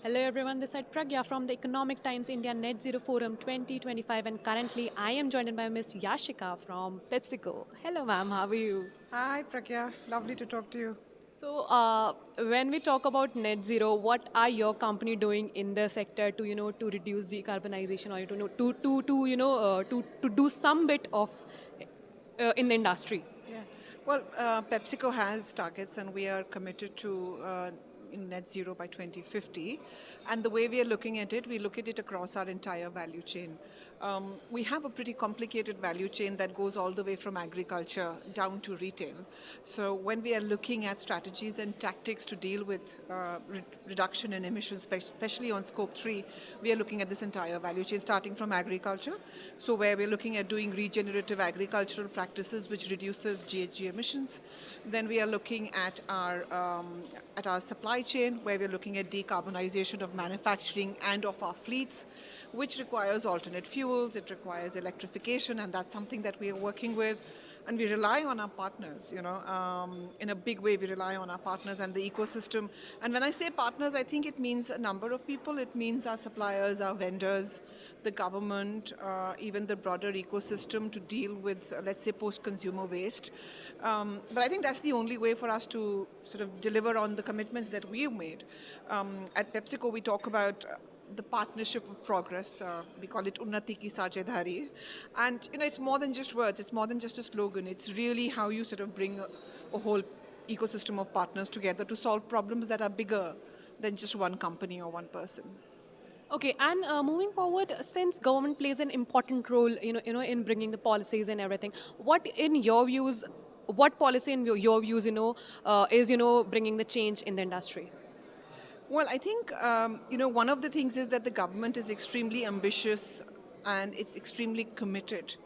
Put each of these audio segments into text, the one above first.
Hello everyone, this is Pragya from the Economic Times India Net Zero Forum 2025 and currently I am joined by Miss Yashika from PepsiCo. Hello ma'am, how are you? Hi, Pragya. Lovely to talk to you. So when we talk about net zero, what are your company doing in the sector to to reduce decarbonization or to do some bit of in the industry? Yeah. Well, PepsiCo has targets, and we are committed to in net zero by 2050. And the way we are looking at it, we look at it across our entire value chain. We have a pretty complicated value chain that goes all the way from agriculture down to retail. So when we are looking at strategies and tactics to deal with reduction in emissions, especially on scope 3, we are looking at this entire value chain starting from agriculture. So where we're looking at doing regenerative agricultural practices which reduces GHG emissions. Then we are looking at our supply chain, where we're looking at decarbonization of manufacturing and of our fleets, which requires alternate fuels, it requires electrification, and that's something that we are working with. And we rely on our partners, in a big way. We rely on our partners and the ecosystem. And when I say partners, I think it means a number of people. It means our suppliers, our vendors, the government, even the broader ecosystem to deal with, let's say, post-consumer waste. But I think that's the only way for us to sort of deliver on the commitments that we've made. At PepsiCo, we talk about the partnership of progress. We call it Unnati Ki Sajedhari. And, it's more than just words. It's more than just a slogan. It's really how you sort of bring a whole ecosystem of partners together to solve problems that are bigger than just one company or one person. Okay, and moving forward, since government plays an important role, in bringing the policies and everything, what in your views, what policy in your views, is bringing the change in the industry? Well, I think, one of the things is that the government is extremely ambitious and it's extremely committed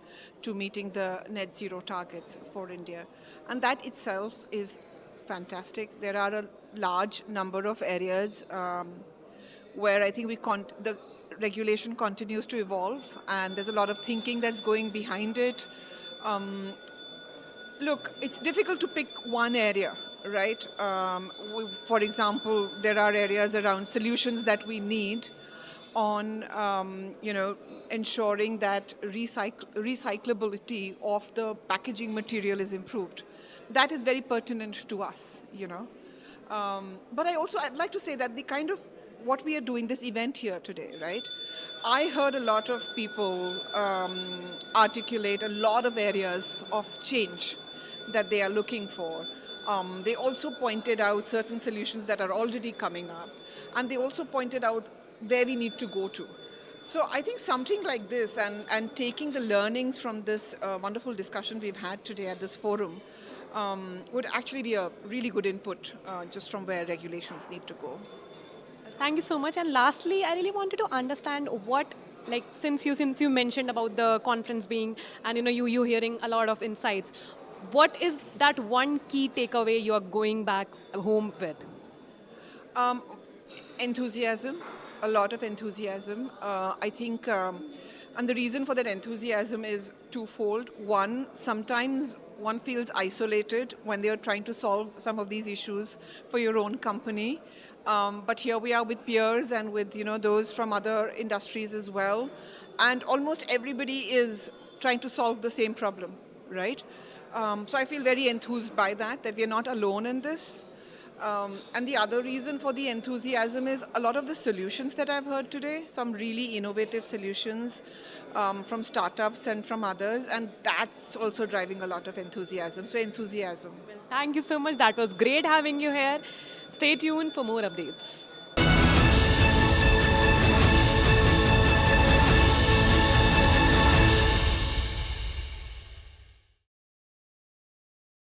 to meeting the net zero targets for India. And that itself is fantastic. There are a large number of areas where I think the regulation continues to evolve, and there's a lot of thinking that's going behind it. Um, Look, it's difficult to pick one area, right? For example, there are areas around solutions that we need on, ensuring that recyclability of the packaging material is improved. That is very pertinent to us. But I'd like to say that the kind of what we are doing, this event here today, right? I heard a lot of people articulate a lot of areas of change that they are looking for. They also pointed out certain solutions that are already coming up, and they also pointed out where we need to go to. So I think something like this, and taking the learnings from this wonderful discussion we've had today at this forum, would actually be a really good input just from where regulations need to go. Thank you so much. And lastly, I really wanted to understand what, like, since you mentioned about the conference being, and you hearing a lot of insights, what is that one key takeaway you are going back home with? Um, Enthusiasm, a lot of enthusiasm. I think, and the reason for that enthusiasm is twofold. One, sometimes one feels isolated when they are trying to solve some of these issues for your own company. But here we are with peers and with those from other industries as well, and almost everybody is trying to solve the same problem, right? So I feel very enthused by that we are not alone in this. And the other reason for the enthusiasm is a lot of the solutions that I've heard today, some really innovative solutions from startups and from others, and that's also driving a lot of enthusiasm. So, enthusiasm. Thank you so much. That was great having you here. Stay tuned for more updates.